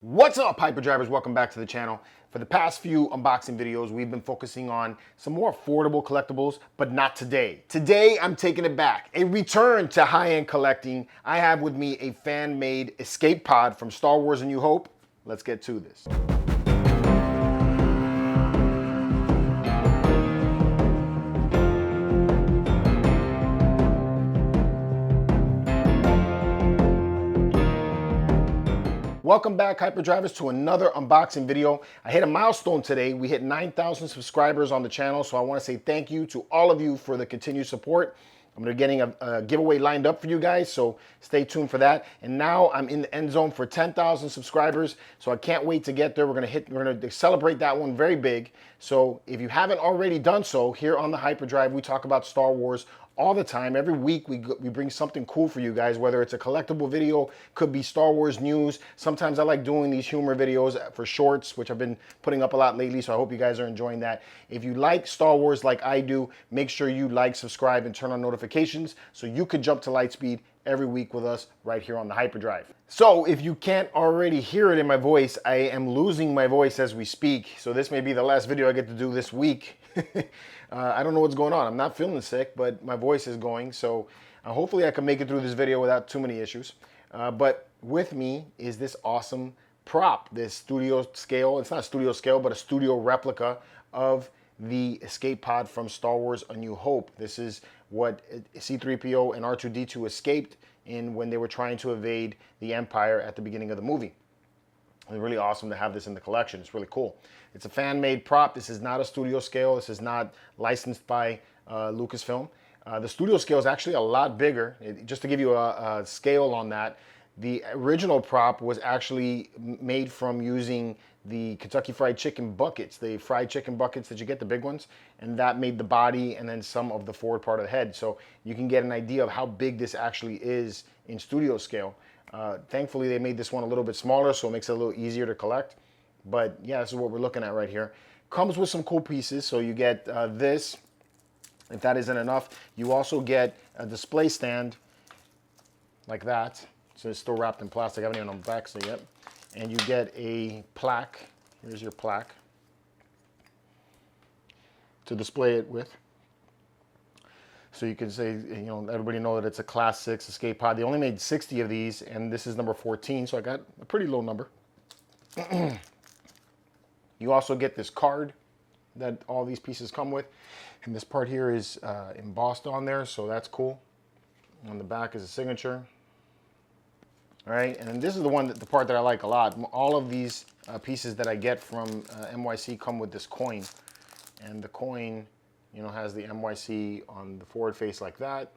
What's up, Hyperdrivers? Welcome back to the channel. For the past few unboxing videos, we've been focusing on some more affordable collectibles, but not today. Today, I'm taking it back. A return to high-end collecting. I have with me a fan-made escape pod from Star Wars A New Hope. Let's get to this. Welcome back, Hyperdrivers, to another unboxing video. I hit a milestone today. We hit 9,000 subscribers on the channel, so I want to say thank you to all of you for the continued support. I'm going to be getting a giveaway lined up for you guys, so stay tuned for that. And now I'm in the end zone for 10,000 subscribers, so I can't wait to get there. We're going to celebrate that one very big. So if you haven't already done so, here on the Hyperdrive, we talk about Star Wars all the time. Every week we bring something cool for you guys, whether it's a collectible video, could be Star Wars news. Sometimes I like doing these humor videos for shorts, which I've been putting up a lot lately, so I hope you guys are enjoying that. If you like Star Wars like I do, make sure you like, subscribe, and turn on notifications so you could jump to Lightspeed every week with us right here on the Hyperdrive. So if you can't already hear it in my voice, I am losing my voice as we speak, so this may be the last video I get to do this week. I don't know what's going on. I'm not feeling sick, but my voice is going, so hopefully I can make it through this video without too many issues. But with me is this awesome prop, this studio scale. It's not studio scale, but a studio replica of the escape pod from Star Wars A New Hope. This is what C-3PO and R2-D2 escaped in when they were trying to evade the Empire at the beginning of the movie. It's really awesome to have this in the collection. It's really cool. It's a fan-made prop. This is not a studio scale. This is not licensed by Lucasfilm. The studio scale is actually a lot bigger. Just to give you a scale on that, the original prop was actually made from using the Kentucky Fried Chicken buckets, the fried chicken buckets that you get, the big ones, and that made the body and then some of the forward part of the head. So you can get an idea of how big this actually is in studio scale. Thankfully, they made this one a little bit smaller, so it makes it a little easier to collect. But yeah, this is what we're looking at right here. Comes with some cool pieces. So you get this. If that isn't enough, you also get a display stand like that. So it's still wrapped in plastic. I haven't even unboxed it yet. And you get a plaque. Here's your plaque to display it with. So you can say, you know, everybody know that it's a Class 6 escape pod. They only made 60 of these, and this is number 14, so I got a pretty low number. You also get this card that all these pieces come with, and this part here is embossed on there, so that's cool. On the back is a signature. All right, and then this is the part that I like a lot. All of these pieces that I get from MYC come with this coin, and the coin, you know, has the MYC on the forward face like that,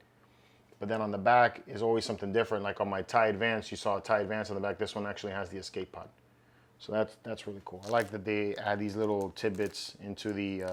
but then on the back is always something different. Like on my TIE Advance, you saw a TIE Advance on the back. This one actually has the escape pod, so that's really cool. I like that they add these little tidbits into the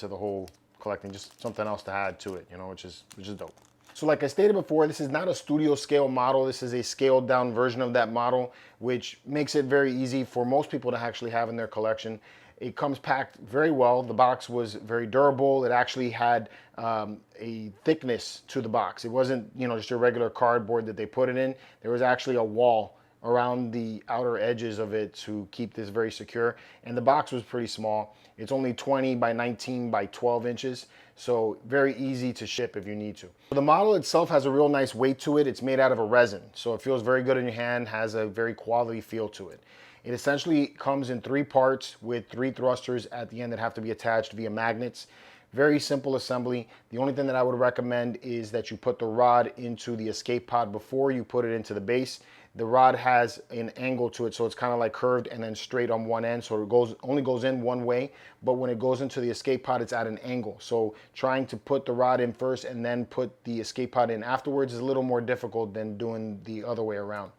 whole collecting, just something else to add to it, you know, which is dope. So like I stated before, this is not a studio scale model. This is a scaled down version of that model, which makes it very easy for most people to actually have in their collection. It comes packed very well. The box was very durable. It actually had a thickness to the box. It wasn't, you know, just a regular cardboard that they put it in. There was actually a wall around the outer edges of it to keep this very secure. And the box was pretty small. It's only 20 by 19 by 12 inches. So very easy to ship if you need to. The model itself has a real nice weight to it. It's made out of a resin. So it feels very good in your hand, has a very quality feel to it. It essentially comes in 3 parts with 3 thrusters at the end that have to be attached via magnets. Very simple assembly. The only thing that I would recommend is that you put the rod into the escape pod before you put it into the base. The rod has an angle to it, so it's kind of like curved and then straight on one end, so it only goes in one way, but when it goes into the escape pod, it's at an angle. So trying to put the rod in first and then put the escape pod in afterwards is a little more difficult than doing the other way around.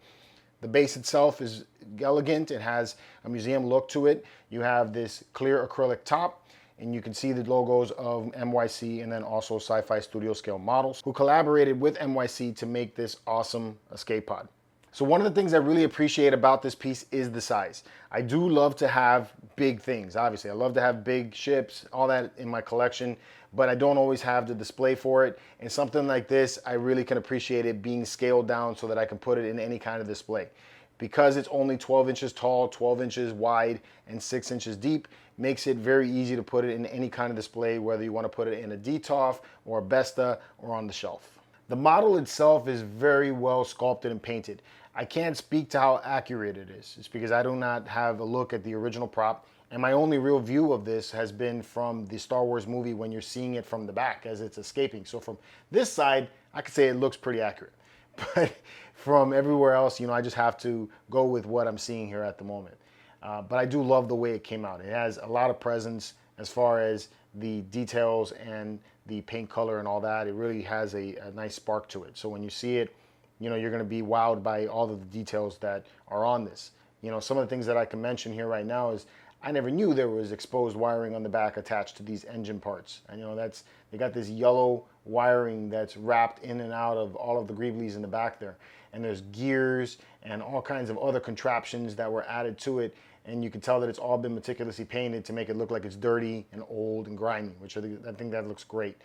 The base itself is elegant. It has a museum look to it. You have this clear acrylic top, and you can see the logos of MYC and then also Sci-Fi Studio Scale models who collaborated with MYC to make this awesome escape pod. So one of the things I really appreciate about this piece is the size. I do love to have big things, obviously. I love to have big ships, all that in my collection, but I don't always have the display for it. And something like this, I really can appreciate it being scaled down so that I can put it in any kind of display. because it's only 12 inches tall, 12 inches wide, and 6 inches deep, makes it very easy to put it in any kind of display, whether you want to put it in a DTOF or a Besta or on the shelf. The model itself is very well sculpted and painted. I can't speak to how accurate it is. It's because I do not have a look at the original prop, and my only real view of this has been from the Star Wars movie when you're seeing it from the back as it's escaping. So from this side, I could say it looks pretty accurate. But from everywhere else, you know, I just have to go with what I'm seeing here at the moment. But I do love the way it came out. It has a lot of presence as far as the details and the paint color and all that. It really has a nice spark to it. So when you see it, you know, you're going to be wowed by all of the details that are on this. You know, some of the things that I can mention here right now is I never knew there was exposed wiring on the back attached to these engine parts. And you know, they got this yellow wiring that's wrapped in and out of all of the greeblies in the back there. And there's gears and all kinds of other contraptions that were added to it. And you can tell that it's all been meticulously painted to make it look like it's dirty and old and grimy, which I think that looks great.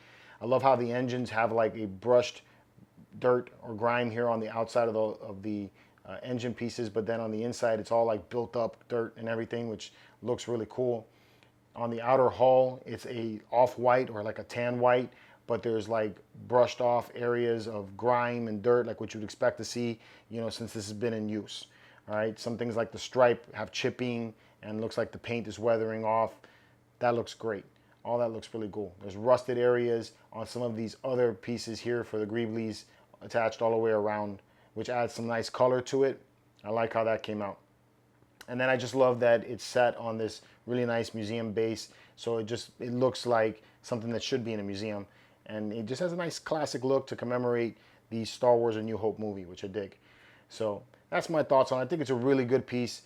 I love how the engines have like a brushed dirt or grime here on the outside of the engine pieces, but then on the inside it's all like built up dirt and everything, which looks really cool. On the outer hull, it's a off-white or like a tan white, but there's like brushed off areas of grime and dirt, like what you'd expect to see, you know, since this has been in use. All right, some things like the stripe have chipping and looks like the paint is weathering off. That looks great. All that looks really cool. There's rusted areas on some of these other pieces here for the greeblies attached all the way around, which adds some nice color to it. I like how that came out. And then I just love that it's set on this really nice museum base. So it looks like something that should be in a museum. And it just has a nice classic look to commemorate the Star Wars A New Hope movie, which I dig. So that's my thoughts on it. I think it's a really good piece.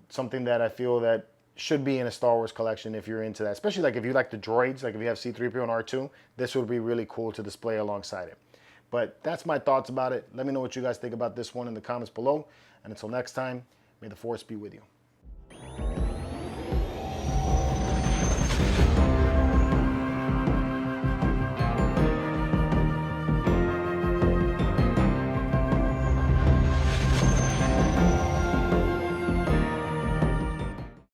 Something that I feel that should be in a Star Wars collection if you're into that. Especially like if you like the droids, like if you have C-3PO and R2, this would be really cool to display alongside it. But that's my thoughts about it. Let me know what you guys think about this one in the comments below. And until next time, may the Force be with you.